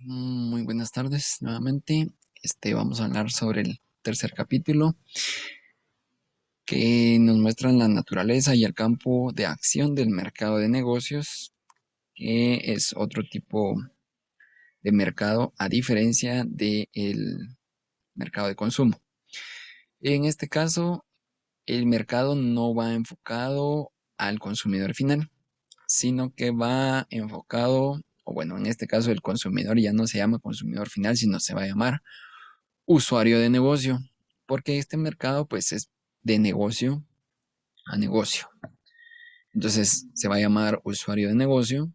Muy buenas tardes nuevamente. Vamos a hablar sobre el tercer capítulo que nos muestra la naturaleza y el campo de acción del mercado de negocios, que es otro tipo de mercado a diferencia del mercado de consumo. En este caso, el mercado no va enfocado al consumidor final, sino que va enfocado, o bueno, en este caso el consumidor ya no se llama consumidor final, sino se va a llamar usuario de negocio, porque este mercado pues es de negocio a negocio. Entonces se va a llamar usuario de negocio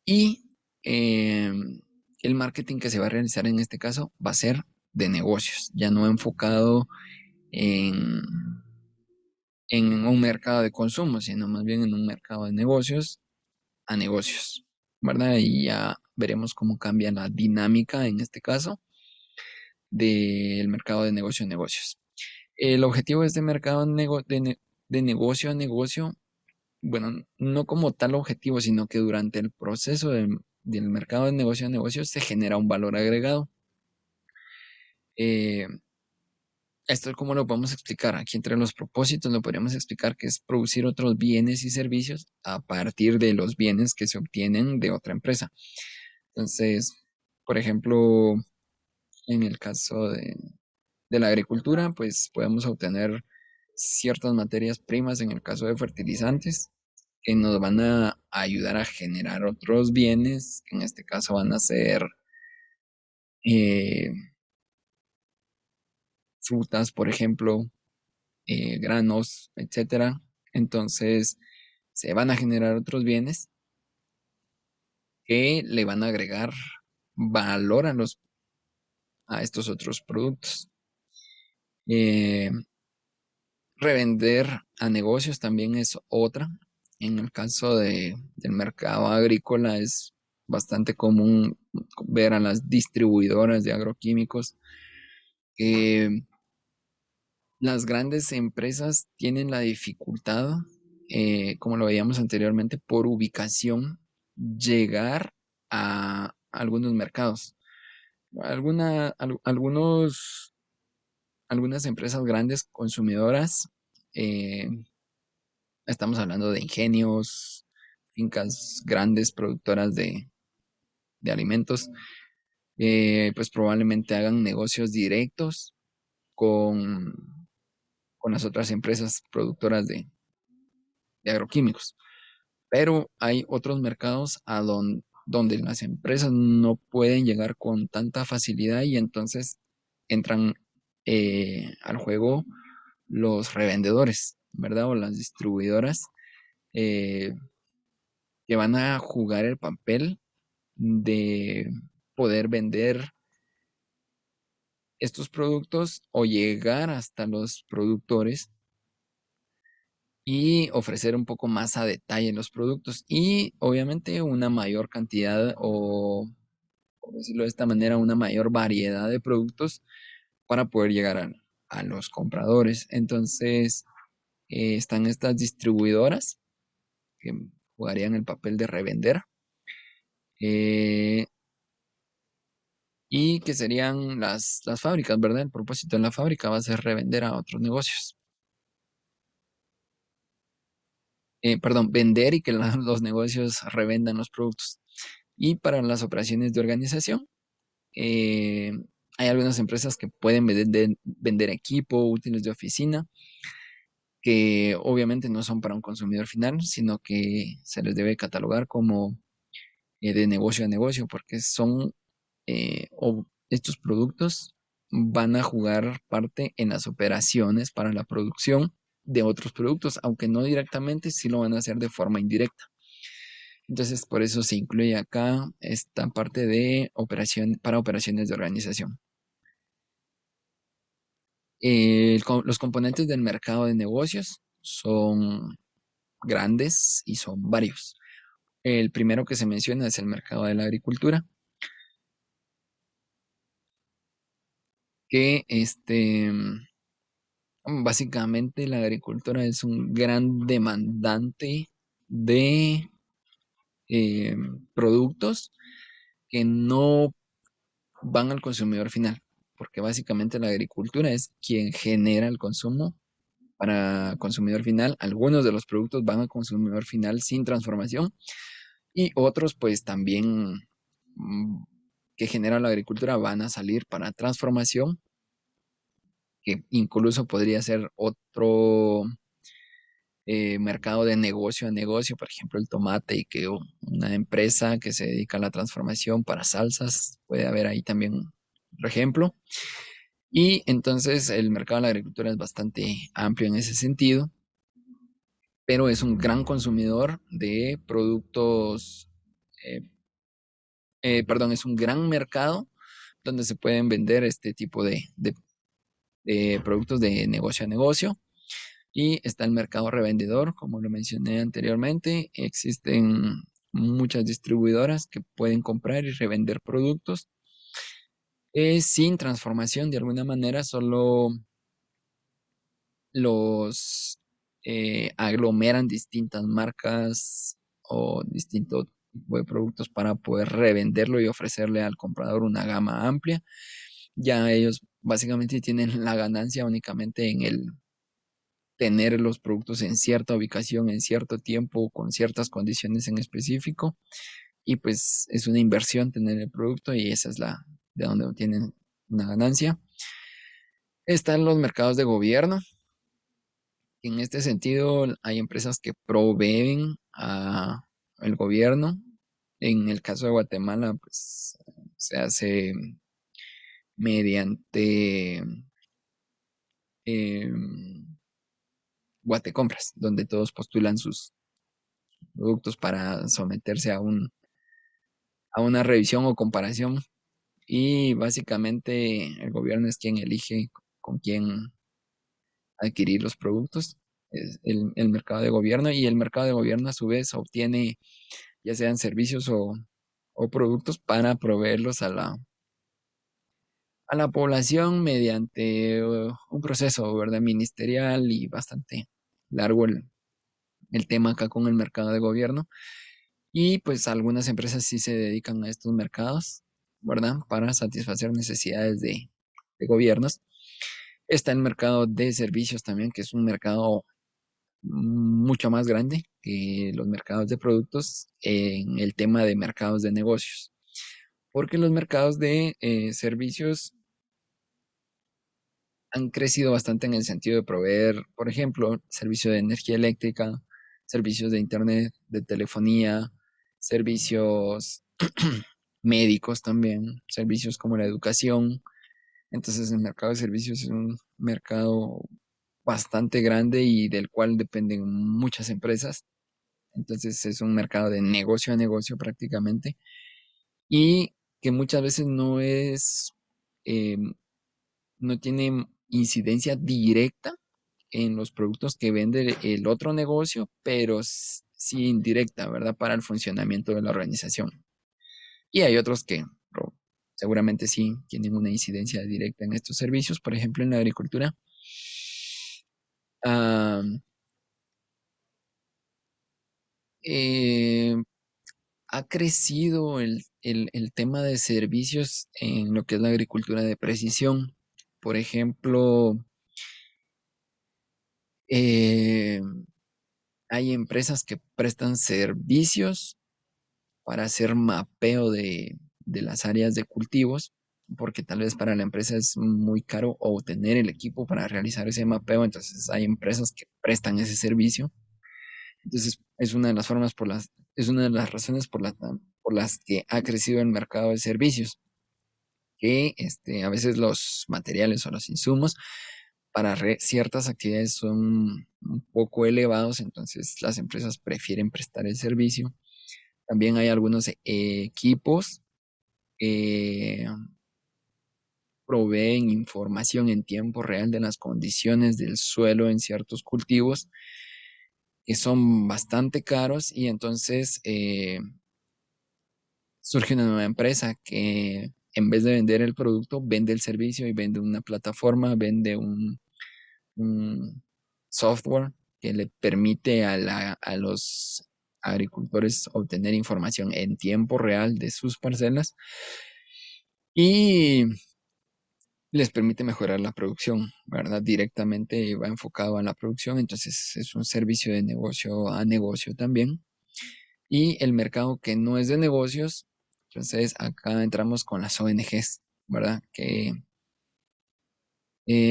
y eh, el marketing que se va a realizar en este caso va a ser de negocios, ya no enfocado en, en un mercado de consumo, sino más bien en un mercado de negocios a negocios, ¿verdad? Y ya veremos cómo cambia la dinámica en este caso del mercado de negocio a negocios. El objetivo de este mercado de negocio a negocio, bueno, no como tal objetivo, sino que durante el proceso del mercado de negocio a negocio se genera un valor agregado. Eh, Esto es como lo podemos explicar. Aquí entre los propósitos lo podríamos explicar que es producir otros bienes y servicios a partir de los bienes que se obtienen de otra empresa. Entonces, por ejemplo, en el caso de la agricultura, pues podemos obtener ciertas materias primas, en el caso de fertilizantes, que nos van a ayudar a generar otros bienes, que en este caso van a ser eh, frutas, por ejemplo, granos, etcétera. Entonces, se van a generar otros bienes que le van a agregar valor a estos otros productos. Eh, Revender a negocios también es otra. En el caso del mercado agrícola es bastante común ver a las distribuidoras de agroquímicos que las grandes empresas tienen la dificultad, como lo veíamos anteriormente, por ubicación, llegar a algunos mercados. Algunos, algunas empresas grandes consumidoras eh, estamos hablando de ingenios, fincas grandes productoras de alimentos, pues probablemente hagan negocios directos con, con las otras empresas productoras de agroquímicos. Pero hay otros mercados donde las empresas no pueden llegar con tanta facilidad y entonces entran al juego los revendedores, ¿verdad? O las distribuidoras eh, que van a jugar el papel de poder vender estos productos o llegar hasta los productores y ofrecer un poco más a detalle los productos y obviamente una mayor cantidad o, por decirlo de esta manera, una mayor variedad de productos para poder llegar a los compradores. Entonces, están estas distribuidoras que jugarían el papel de revender. eh, y que serían las fábricas, ¿verdad? El propósito de la fábrica va a ser revender a otros negocios. Perdón, vender y que los negocios revendan los productos. Y para las operaciones de organización, eh, hay algunas empresas que pueden vender equipo, útiles de oficina, que obviamente no son para un consumidor final, sino que se les debe catalogar como de negocio a negocio, porque estos productos van a jugar parte en las operaciones para la producción de otros productos, aunque no directamente, sí lo van a hacer de forma indirecta. Entonces, por eso se incluye acá esta parte de operación para operaciones de organización. Los componentes del mercado de negocios son grandes y son varios. El primero que se menciona es el mercado de la agricultura, que básicamente la agricultura es un gran demandante de productos que no van al consumidor final, porque básicamente la agricultura es quien genera el consumo para consumidor final. Algunos de los productos van al consumidor final sin transformación y otros pues también mm, que genera la agricultura van a salir para transformación, que incluso podría ser otro mercado de negocio a negocio, por ejemplo el tomate, y que una empresa que se dedica a la transformación para salsas, puede haber ahí también otro ejemplo. Y entonces el mercado de la agricultura es bastante amplio en ese sentido, pero es un gran consumidor de productos, eh, perdón, es un gran mercado donde se pueden vender este tipo de productos de negocio a negocio. Y está el mercado revendedor, como lo mencioné anteriormente. Existen muchas distribuidoras que pueden comprar y revender productos sin transformación de alguna manera, solo los aglomeran distintas marcas o distintos tipos de productos para poder revenderlo y ofrecerle al comprador una gama amplia. Ya ellos básicamente tienen la ganancia únicamente en el tener los productos en cierta ubicación, en cierto tiempo, con ciertas condiciones en específico. Y pues es una inversión tener el producto y esa es la de donde obtienen una ganancia. Están los mercados de gobierno. En este sentido, hay empresas que proveen al gobierno. En el caso de Guatemala, pues se hace mediante eh, Guatecompras, donde todos postulan sus productos para someterse a una revisión o comparación. Y básicamente el gobierno es quien elige con quién adquirir los productos. Es el mercado de gobierno, y el mercado de gobierno a su vez obtiene ya sean servicios o productos para proveerlos a la población mediante un proceso, ¿verdad? Ministerial, y bastante largo el tema acá con el mercado de gobierno. Y pues algunas empresas sí se dedican a estos mercados, ¿verdad? Para satisfacer necesidades de gobiernos. Está el mercado de servicios también, que es un mercado mucho más grande que los mercados de productos en el tema de mercados de negocios, porque los mercados de servicios han crecido bastante en el sentido de proveer, por ejemplo, servicio de energía eléctrica, servicios de internet, de telefonía, servicios médicos también, servicios como la educación. Entonces el mercado de servicios es un mercado bastante grande y del cual dependen muchas empresas. Entonces es un mercado de negocio a negocio prácticamente, y que muchas veces eh, no tiene incidencia directa en los productos que vende el otro negocio, pero sí indirecta, ¿verdad? Para el funcionamiento de la organización. Y hay otros que seguramente sí tienen una incidencia directa en estos servicios. Por ejemplo, en la agricultura, ah, eh, ha crecido el tema de servicios en lo que es la agricultura de precisión. Por ejemplo, eh, hay empresas que prestan servicios para hacer mapeo de las áreas de cultivos, porque tal vez para la empresa es muy caro obtener el equipo para realizar ese mapeo. Entonces hay empresas que prestan ese servicio. Entonces es una de las formas es una de las razones por las que ha crecido el mercado de servicios, que a veces los materiales o los insumos para ciertas actividades son un poco elevados, entonces las empresas prefieren prestar el servicio. También hay algunos equipos que proveen información en tiempo real de las condiciones del suelo en ciertos cultivos, que son bastante caros, y entonces surge una nueva empresa que en vez de vender el producto, vende el servicio y vende una plataforma, vende un software que le permite a los agricultores obtener información en tiempo real de sus parcelas y les permite mejorar la producción, ¿verdad? Directamente va enfocado a la producción, entonces es un servicio de negocio a negocio también. Y el mercado que no es de negocios, entonces acá entramos con las ONGs, ¿verdad? Que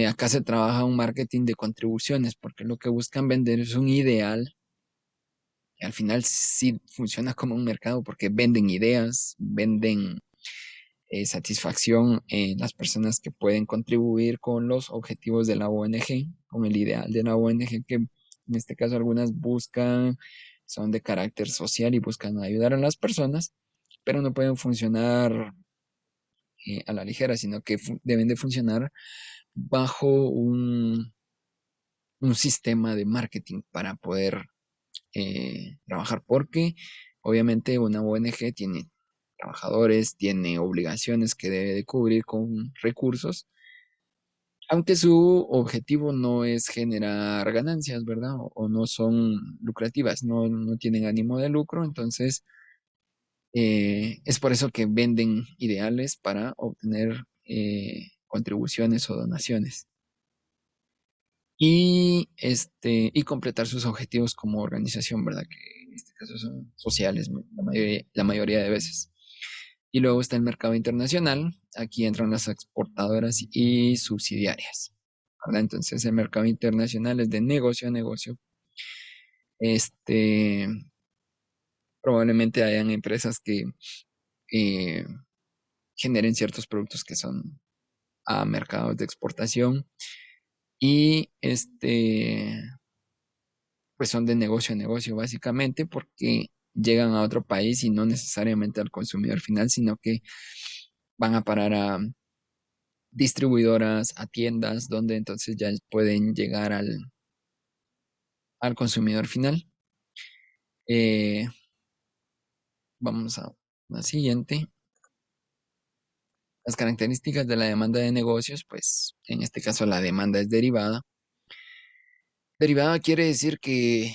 acá se trabaja un marketing de contribuciones, porque lo que buscan vender es un ideal. Y al final sí funciona como un mercado porque venden ideas, venden satisfacción en las personas que pueden contribuir con los objetivos de la ONG, con el ideal de la ONG, que en este caso algunas buscan, son de carácter social y buscan ayudar a las personas, pero no pueden funcionar a la ligera, sino que deben de funcionar bajo un sistema de marketing para poder trabajar, porque obviamente una ONG tiene trabajadores, tiene obligaciones que debe de cubrir con recursos, aunque su objetivo no es generar ganancias, ¿verdad? O no son lucrativas, no tienen ánimo de lucro, entonces es por eso que venden ideales para obtener contribuciones o donaciones. Y completar sus objetivos como organización, ¿verdad? Que en este caso son sociales la mayoría de veces. Y luego está el mercado internacional. Aquí entran las exportadoras y subsidiarias, ¿verdad? Entonces el mercado internacional es de negocio a negocio. Este, Probablemente hayan empresas que eh, generen ciertos productos que son a mercados de exportación y pues son de negocio a negocio básicamente porque llegan a otro país y no necesariamente al consumidor final, sino que van a parar a distribuidoras, a tiendas, donde entonces ya pueden llegar al consumidor final. Eh, Vamos a la siguiente. Las características de la demanda de negocios, pues en este caso la demanda es derivada. Derivada quiere decir que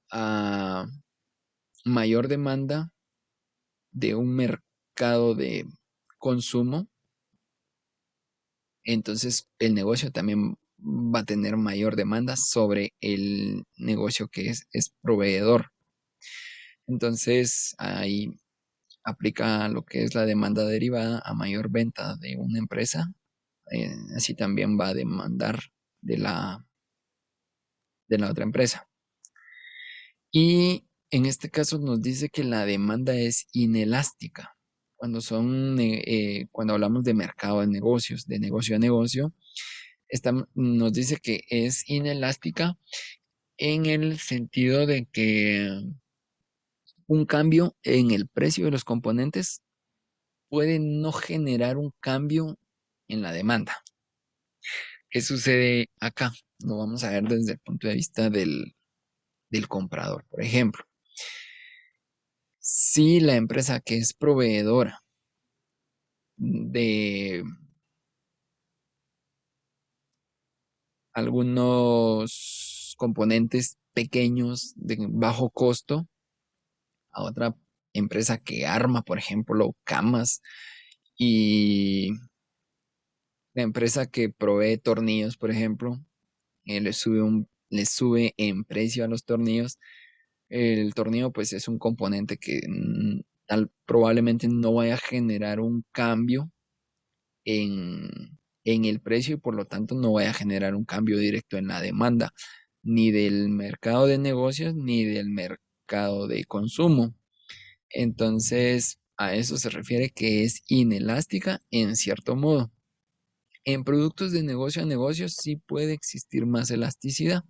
a mayor demanda de un mercado de consumo, entonces el negocio también va a tener mayor demanda sobre el negocio que es proveedor. Entonces ahí aplica lo que es la demanda derivada a mayor venta de una empresa, así también va a demandar de la otra empresa. Y en este caso nos dice que la demanda es inelástica. Cuando hablamos de mercado de negocios, de negocio a negocio, nos dice que es inelástica en el sentido de que un cambio en el precio de los componentes puede no generar un cambio en la demanda. ¿Qué sucede acá? Lo vamos a ver desde el punto de vista del comprador. Por ejemplo, si la empresa que es proveedora de algunos componentes pequeños de bajo costo a otra empresa que arma, por ejemplo, camas, y la empresa que provee tornillos, por ejemplo, le sube en precio a los tornillos. El tornillo, pues, es un componente que probablemente no vaya a generar un cambio en el precio y por lo tanto no vaya a generar un cambio directo en la demanda, ni del mercado de negocios ni del mercado de consumo. Entonces, a eso se refiere que es inelástica en cierto modo. En productos de negocio a negocio sí puede existir más elasticidad.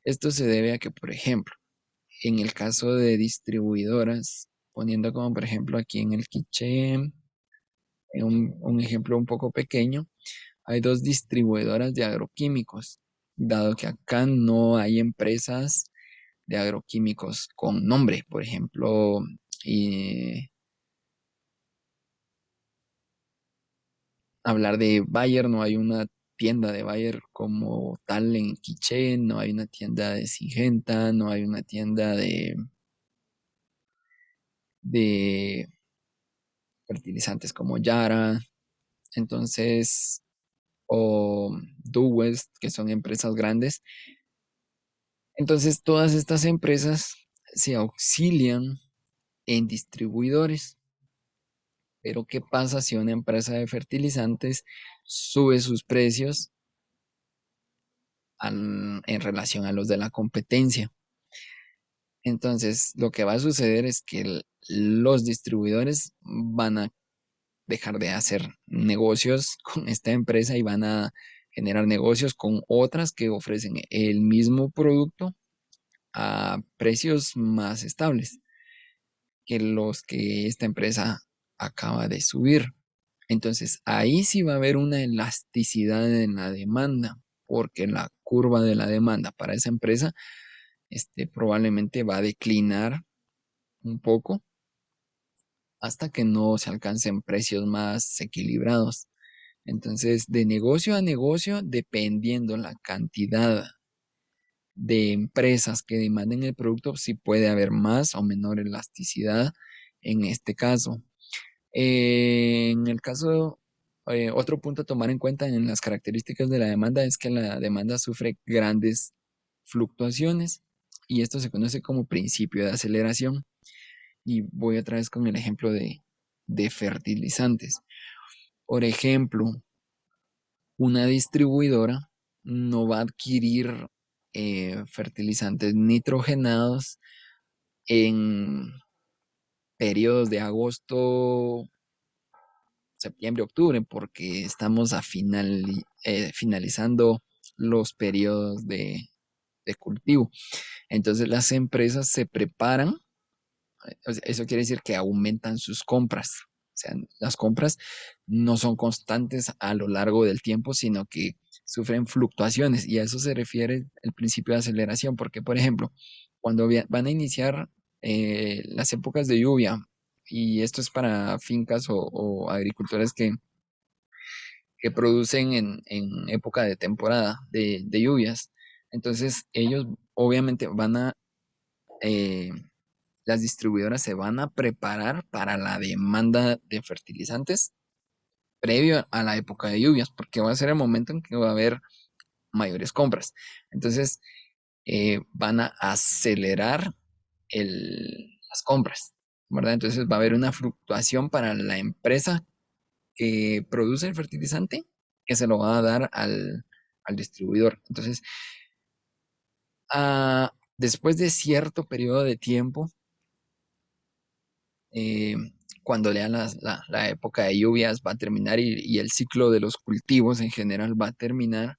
Esto se debe a que, por ejemplo, en el caso de distribuidoras, poniendo como por ejemplo aquí en el Quiché, un ejemplo un poco pequeño, hay dos distribuidoras de agroquímicos, dado que acá no hay empresas de agroquímicos con nombre, por ejemplo, y hablar de Bayer, no hay una tienda de Bayer como tal en Quiché, no hay una tienda de Singenta, no hay una tienda de fertilizantes como Yara, entonces, o Duwest, que son empresas grandes. Entonces, todas estas empresas se auxilian en distribuidores. Pero, ¿qué pasa si una empresa de fertilizantes sube sus precios en relación a los de la competencia? Entonces, lo que va a suceder es que los distribuidores van a dejar de hacer negocios con esta empresa y van a generar negocios con otras que ofrecen el mismo producto a precios más estables que los que esta empresa acaba de subir. Entonces, ahí sí va a haber una elasticidad en la demanda, porque la curva de la demanda para esa empresa probablemente va a declinar un poco hasta que no se alcancen precios más equilibrados. Entonces, de negocio a negocio, dependiendo la cantidad de empresas que demanden el producto, sí puede haber más o menor elasticidad en este caso. En el caso, otro punto a tomar en cuenta en las características de la demanda es que la demanda sufre grandes fluctuaciones y esto se conoce como principio de aceleración. Y voy otra vez con el ejemplo de fertilizantes. Por ejemplo, una distribuidora no va a adquirir fertilizantes nitrogenados en periodos de agosto, septiembre, octubre, porque estamos finalizando los periodos de cultivo. Entonces las empresas se preparan, o sea, eso quiere decir que aumentan sus compras. O sea, las compras no son constantes a lo largo del tiempo, sino que sufren fluctuaciones y a eso se refiere el principio de aceleración, porque por ejemplo, cuando van a iniciar las épocas de lluvia, y esto es para fincas o agricultores que producen en época de temporada de lluvias. Entonces, ellos obviamente eh, las distribuidoras se van a preparar para la demanda de fertilizantes previo a la época de lluvias, porque va a ser el momento en que va a haber mayores compras. Entonces, van a acelerar las compras, ¿verdad? Entonces, va a haber una fluctuación para la empresa que produce el fertilizante que se lo va a dar al distribuidor. Entonces, después de cierto periodo de tiempo, eh, cuando ya la época de lluvias va a terminar y el ciclo de los cultivos en general va a terminar,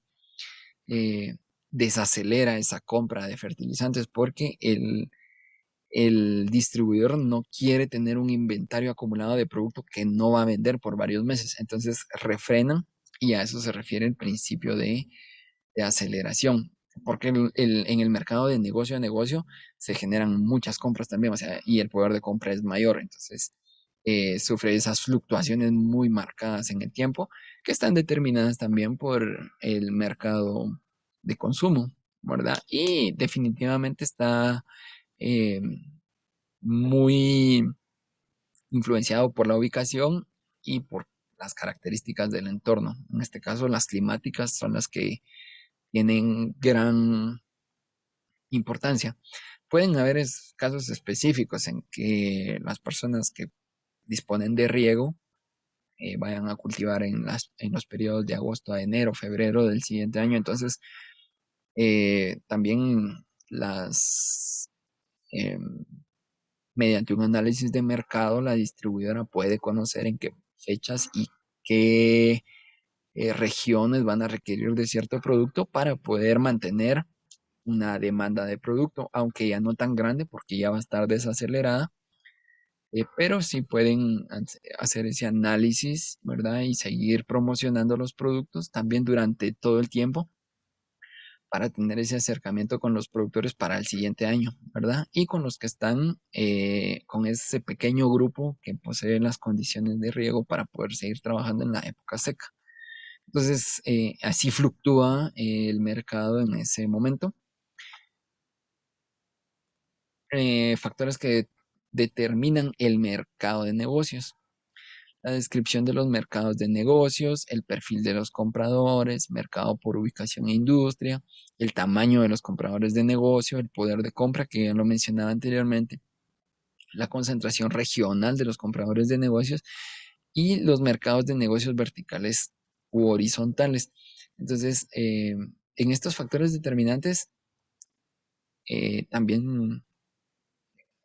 eh, desacelera esa compra de fertilizantes porque el distribuidor no quiere tener un inventario acumulado de producto que no va a vender por varios meses. Entonces refrenan y a eso se refiere el principio de aceleración. Porque en el mercado de negocio a negocio se generan muchas compras también, o sea, y el poder de compra es mayor. Entonces sufre esas fluctuaciones muy marcadas en el tiempo que están determinadas también por el mercado de consumo, ¿verdad? Y definitivamente está eh, muy influenciado por la ubicación y por las características del entorno. En este caso, las climáticas son las que tienen gran importancia. Pueden haber casos específicos en que las personas que disponen de riego vayan a cultivar en los periodos de agosto a enero, febrero del siguiente año. Entonces, también eh, mediante un análisis de mercado, la distribuidora puede conocer en qué fechas y qué regiones van a requerir de cierto producto para poder mantener una demanda de producto, aunque ya no tan grande porque ya va a estar desacelerada, pero sí pueden hacer ese análisis, ¿verdad? Y seguir promocionando los productos también durante todo el tiempo para tener ese acercamiento con los productores para el siguiente año, ¿verdad? Y con los que están con ese pequeño grupo que posee las condiciones de riego para poder seguir trabajando en la época seca. Entonces, así fluctúa el mercado en ese momento. Factores que determinan el mercado de negocios. La descripción de los mercados de negocios, el perfil de los compradores, mercado por ubicación e industria, el tamaño de los compradores de negocio, el poder de compra, que ya lo mencionaba anteriormente, la concentración regional de los compradores de negocios y los mercados de negocios verticales u horizontales. Entonces, en estos factores determinantes también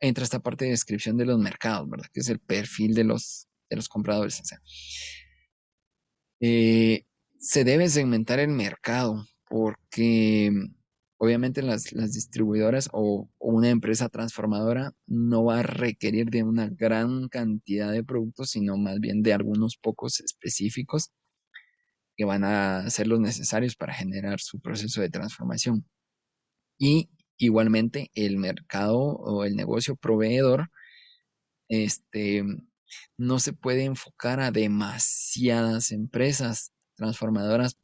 entra esta parte de descripción de los mercados, ¿verdad? Que es el perfil de los compradores. O sea, eh, se debe segmentar el mercado porque obviamente las distribuidoras o una empresa transformadora no va a requerir de una gran cantidad de productos, sino más bien de algunos pocos específicos que van a ser los necesarios para generar su proceso de transformación. Y igualmente el mercado o el negocio proveedor, este, no se puede enfocar a demasiadas empresas transformadoras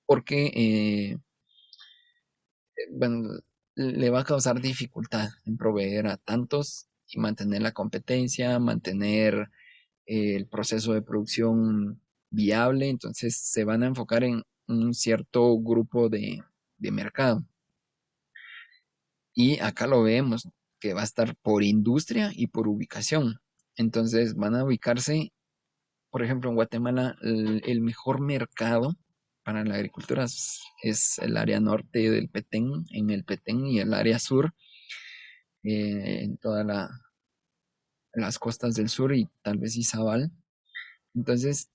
porque, bueno, le va a causar dificultad en proveer a tantos y mantener la competencia, mantener el proceso de producción viable. Entonces se van a enfocar en un cierto grupo de mercado. Y acá lo vemos, que va a estar por industria y por ubicación. Entonces van a ubicarse, por ejemplo, en Guatemala, el mejor mercado para la agricultura es el área norte del Petén, en el Petén y el área sur, en todas las costas del sur y tal vez Izabal. Entonces,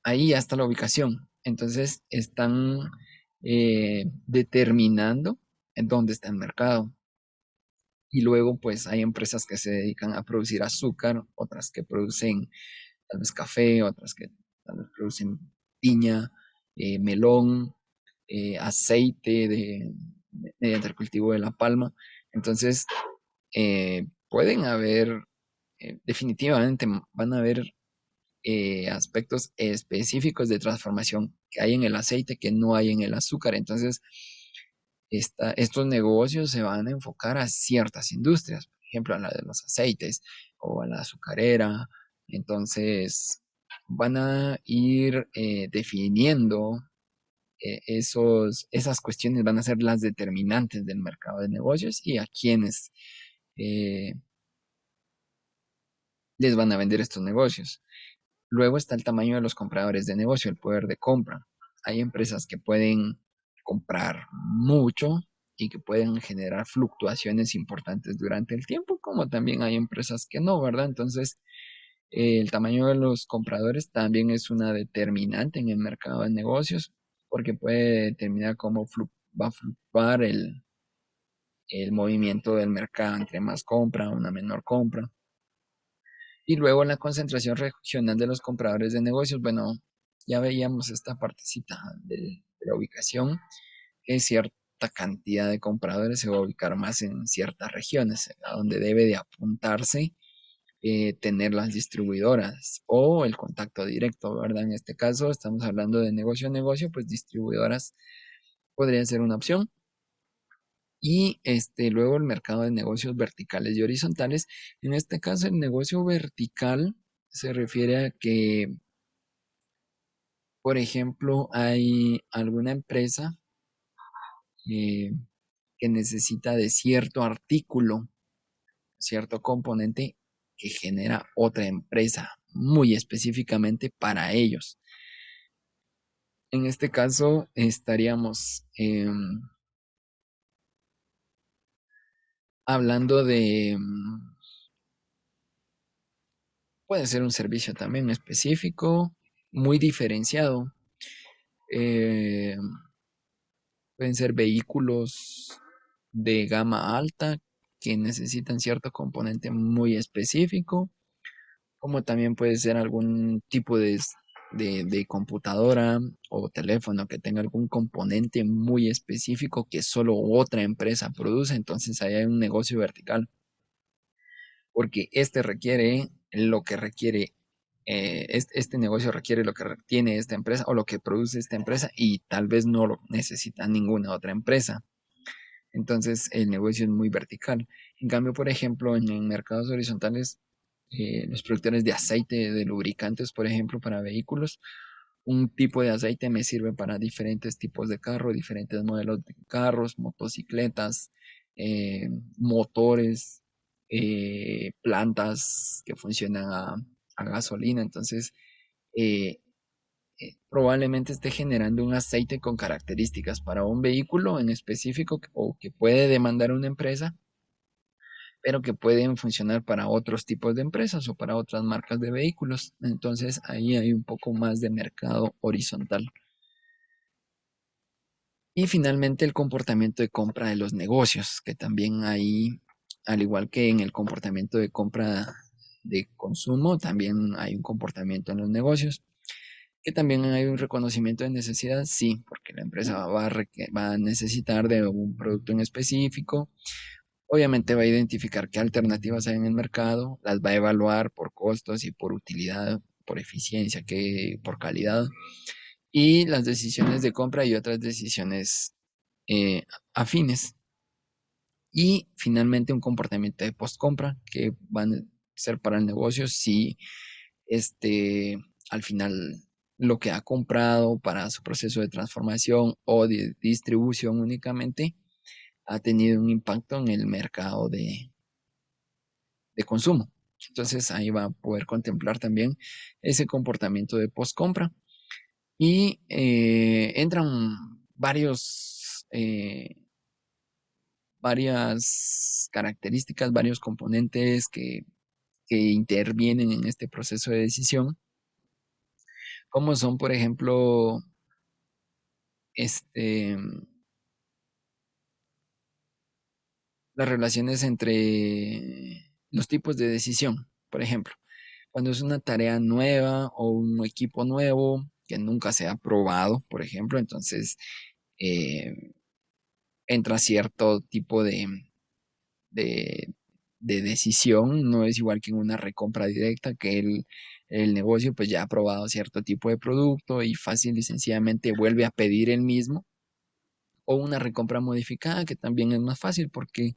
ahí ya está la ubicación. Entonces, están determinando en dónde está el mercado. Y luego, pues, hay empresas que se dedican a producir azúcar, otras que producen tal vez café, otras que tal vez producen piña, melón, aceite mediante el cultivo de la palma. Entonces, pueden haber, definitivamente van a haber aspectos específicos de transformación que hay en el aceite que no hay en el azúcar. Entonces, estos negocios se van a enfocar a ciertas industrias, por ejemplo, a la de los aceites o a la azucarera. Entonces, van a ir definiendo esas cuestiones, van a ser las determinantes del mercado de negocios y a quienes eh, les van a vender estos negocios. Luego está el tamaño de los compradores de negocio, el poder de compra. Hay empresas que pueden comprar mucho y que pueden generar fluctuaciones importantes durante el tiempo, como también hay empresas que no, ¿verdad? Entonces, el tamaño de los compradores también es una determinante en el mercado de negocios, porque puede determinar cómo va a fluctuar el movimiento del mercado entre más compra o una menor compra. Y luego la concentración regional de los compradores de negocios. Bueno, ya veíamos esta partecita de la ubicación, que cierta cantidad de compradores se va a ubicar más en ciertas regiones, a donde debe de apuntarse tener las distribuidoras o el contacto directo, ¿verdad? En este caso estamos hablando de negocio a negocio, pues distribuidoras podrían ser una opción. Y luego el mercado de negocios verticales y horizontales. En este caso, el negocio vertical se refiere a que, por ejemplo, hay alguna empresa eh, que necesita de cierto artículo, cierto componente que genera otra empresa muy específicamente para ellos. En este caso, estaríamos hablando de, puede ser un servicio también específico, muy diferenciado. Eh, Pueden ser vehículos de gama alta que necesitan cierto componente muy específico, como también puede ser algún tipo de computadora o teléfono que tenga algún componente muy específico que solo otra empresa produce. Entonces ahí hay un negocio vertical, porque este requiere lo que requiere este negocio requiere lo que tiene esta empresa o lo que produce esta empresa y tal vez no lo necesita ninguna otra empresa. Entonces el negocio es muy vertical. En cambio, por ejemplo, en mercados horizontales, los productores de aceite, de lubricantes, por ejemplo, para vehículos, un tipo de aceite me sirve para diferentes tipos de carro, diferentes modelos de carros, motocicletas, eh, motores, plantas que funcionan a gasolina. Entonces, eh, probablemente esté generando un aceite con características para un vehículo en específico o que puede demandar una empresa, pero que pueden funcionar para otros tipos de empresas o para otras marcas de vehículos. Entonces ahí hay un poco más de mercado horizontal. Y finalmente el comportamiento de compra de los negocios, que también ahí, al igual que en el comportamiento de compra de consumo, también hay un comportamiento en los negocios. Que también hay un reconocimiento de necesidad, sí, porque la empresa va a necesitar de un producto en específico. Obviamente va a identificar qué alternativas hay en el mercado, las va a evaluar por costos y por utilidad, por eficiencia, por calidad, y las decisiones de compra y otras decisiones eh, afines. Y finalmente un comportamiento de post-compra que van a ser para el negocio si este, al final lo que ha comprado para su proceso de transformación o de distribución únicamente ha tenido un impacto en el mercado de consumo. Entonces ahí va a poder contemplar también ese comportamiento de post-compra y entran varias características, varios componentes que intervienen en este proceso de decisión, como son, por ejemplo, este, las relaciones entre los tipos de decisión. Por ejemplo, cuando es una tarea nueva o un equipo nuevo que nunca se ha probado, por ejemplo, entonces eh, entra cierto tipo de, de decisión. No es igual que en una recompra directa, que el negocio pues ya ha probado cierto tipo de producto y fácil y sencillamente vuelve a pedir el mismo. O una recompra modificada, que también es más fácil porque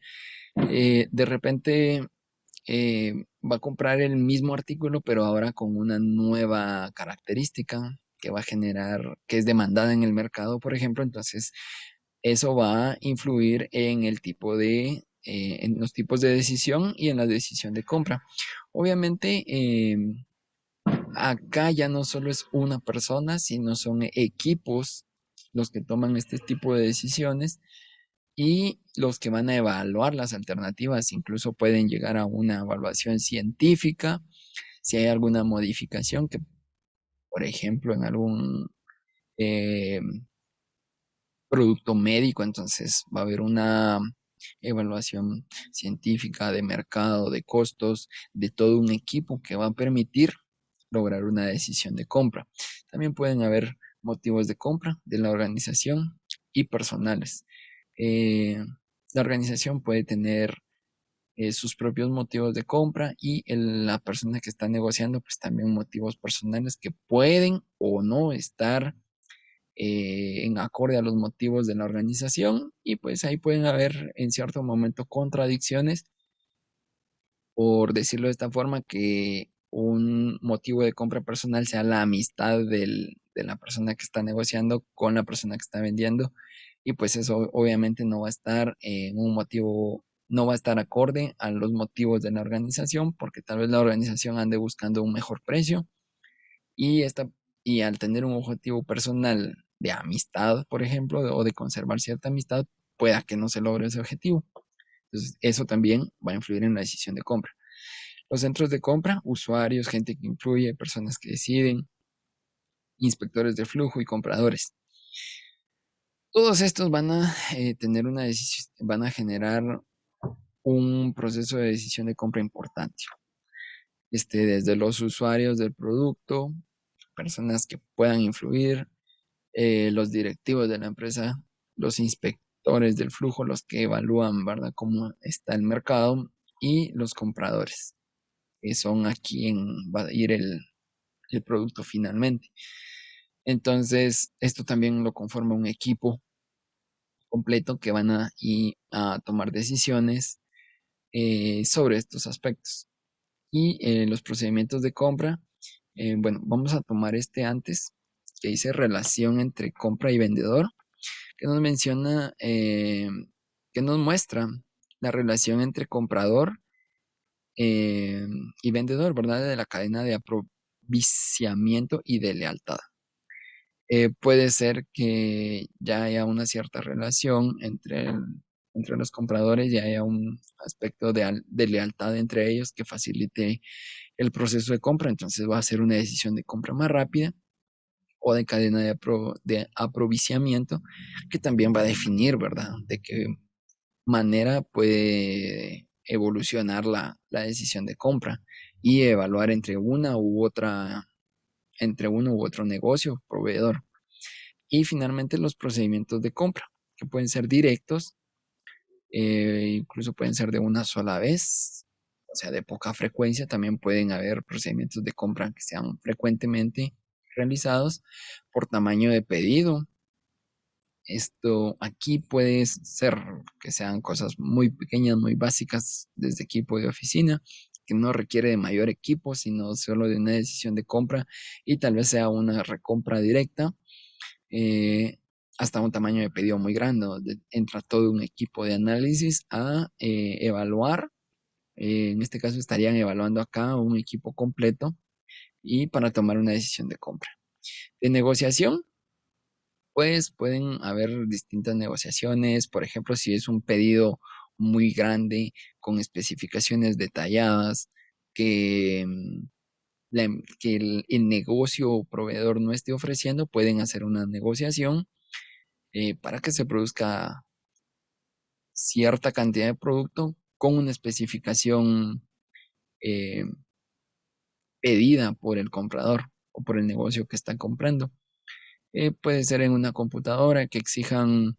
de repente va a comprar el mismo artículo, pero ahora con una nueva característica que va a generar, que es demandada en el mercado, por ejemplo. Entonces, eso va a influir en el tipo en los tipos de decisión y en la decisión de compra. Obviamente, acá ya no solo es una persona, sino son equipos los que toman este tipo de decisiones y los que van a evaluar las alternativas. Incluso pueden llegar a una evaluación científica si hay alguna modificación que, por ejemplo, en algún eh, producto médico, entonces va a haber una evaluación científica de mercado, de costos, de todo un equipo que va a permitir lograr una decisión de compra. También pueden haber motivos de compra de la organización y personales. Eh, la organización puede tener sus propios motivos de compra y la persona que está negociando pues también motivos personales que pueden o no estar en acorde a los motivos de la organización, y pues ahí pueden haber en cierto momento contradicciones, por decirlo de esta forma, que un motivo de compra personal sea la amistad de la persona que está negociando con la persona que está vendiendo, y pues eso obviamente no va a estar en un motivo, no va a estar acorde a los motivos de la organización, porque tal vez la organización ande buscando un mejor precio y, y al tener un objetivo personal de amistad, por ejemplo, o de conservar cierta amistad, pueda que no se logre ese objetivo. Entonces, eso también va a influir en la decisión de compra. Los centros de compra, usuarios, gente que influye, personas que deciden, inspectores de flujo y compradores. Todos estos van a tener una decisión, van a generar un proceso de decisión de compra importante. Desde los usuarios del producto, personas que puedan influir, los directivos de la empresa, los inspectores del flujo, los que evalúan, ¿verdad?, cómo está el mercado, y los compradores, que son a quien va a ir el producto finalmente. Entonces, esto también lo conforma un equipo completo que van a tomar decisiones sobre estos aspectos. Y los procedimientos de compra, bueno, vamos a tomar este antes, que dice relación entre compra y vendedor, que nos menciona, que nos muestra la relación entre comprador eh, y vendedor, ¿verdad? De la cadena de aprovisiamiento y de lealtad. Puede ser que ya haya una cierta relación entre los compradores, ya haya un aspecto de lealtad entre ellos que facilite el proceso de compra, entonces va a ser una decisión de compra más rápida o de cadena de aprovisiamiento que también va a definir, ¿verdad? De qué manera puede evolucionar la decisión de compra y evaluar entre uno u otro negocio, proveedor. Y finalmente los procedimientos de compra, que pueden ser directos, incluso pueden ser de una sola vez, o sea, de poca frecuencia. También pueden haber procedimientos de compra que sean frecuentemente realizados por tamaño de pedido. Esto aquí puede ser que sean cosas muy pequeñas, muy básicas, desde equipo de oficina, que no requiere de mayor equipo, sino solo de una decisión de compra y tal vez sea una recompra directa, eh, hasta un tamaño de pedido muy grande, donde entra todo un equipo de análisis a evaluar. En este caso estarían evaluando acá un equipo completo y para tomar una decisión de compra. De negociación, pues pueden haber distintas negociaciones. Por ejemplo, si es un pedido muy grande con especificaciones detalladas que, que el negocio o proveedor no esté ofreciendo, pueden hacer una negociación para que se produzca cierta cantidad de producto con una especificación eh, pedida por el comprador o por el negocio que están comprando. Puede ser en una computadora que exijan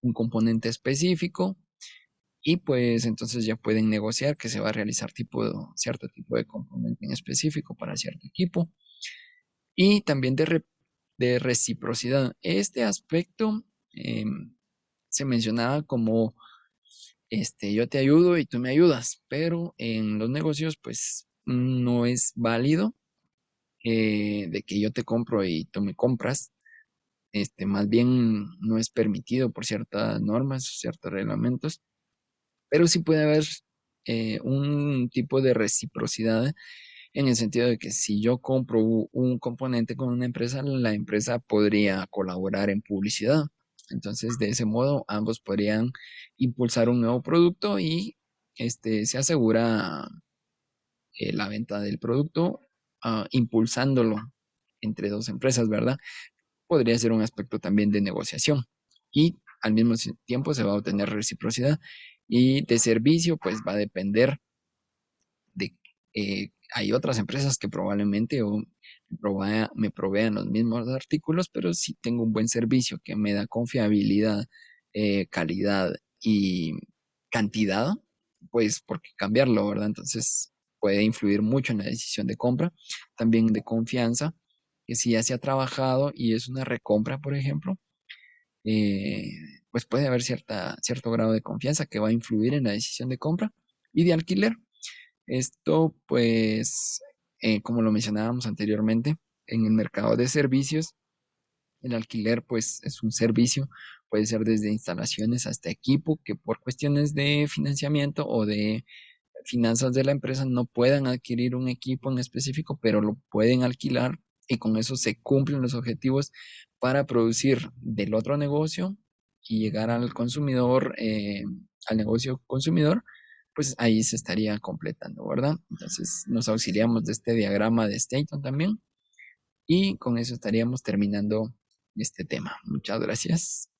un componente específico y pues entonces ya pueden negociar que se va a realizar cierto tipo de componente en específico para cierto equipo. Y también de reciprocidad. Este aspecto se mencionaba como yo te ayudo y tú me ayudas, pero en los negocios pues no es válido de que yo te compro y tú me compras. Más bien no es permitido por ciertas normas, ciertos reglamentos, pero sí puede haber un tipo de reciprocidad en el sentido de que si yo compro un componente con una empresa, la empresa podría colaborar en publicidad. Entonces, de ese modo, ambos podrían impulsar un nuevo producto y se asegura la venta del producto, impulsándolo entre dos empresas, ¿verdad? Podría ser un aspecto también de negociación y al mismo tiempo se va a obtener reciprocidad y de servicio, pues va a depender de, hay otras empresas que probablemente me provean los mismos artículos, pero si tengo un buen servicio que me da confiabilidad, calidad y cantidad, pues por qué cambiarlo, ¿verdad? Entonces puede influir mucho en la decisión de compra, también de confianza, que si ya se ha trabajado y es una recompra, por ejemplo, eh, pues puede haber cierto grado de confianza que va a influir en la decisión de compra y de alquiler. Esto, pues, como lo mencionábamos anteriormente, en el mercado de servicios, el alquiler, pues, es un servicio, puede ser desde instalaciones hasta equipo, que por cuestiones de financiamiento o de finanzas de la empresa no puedan adquirir un equipo en específico, pero lo pueden alquilar y con eso se cumplen los objetivos para producir del otro negocio y llegar al consumidor, al negocio consumidor, pues ahí se estaría completando, ¿verdad? Entonces nos auxiliamos de este diagrama de Staton también y con eso estaríamos terminando este tema. Muchas gracias.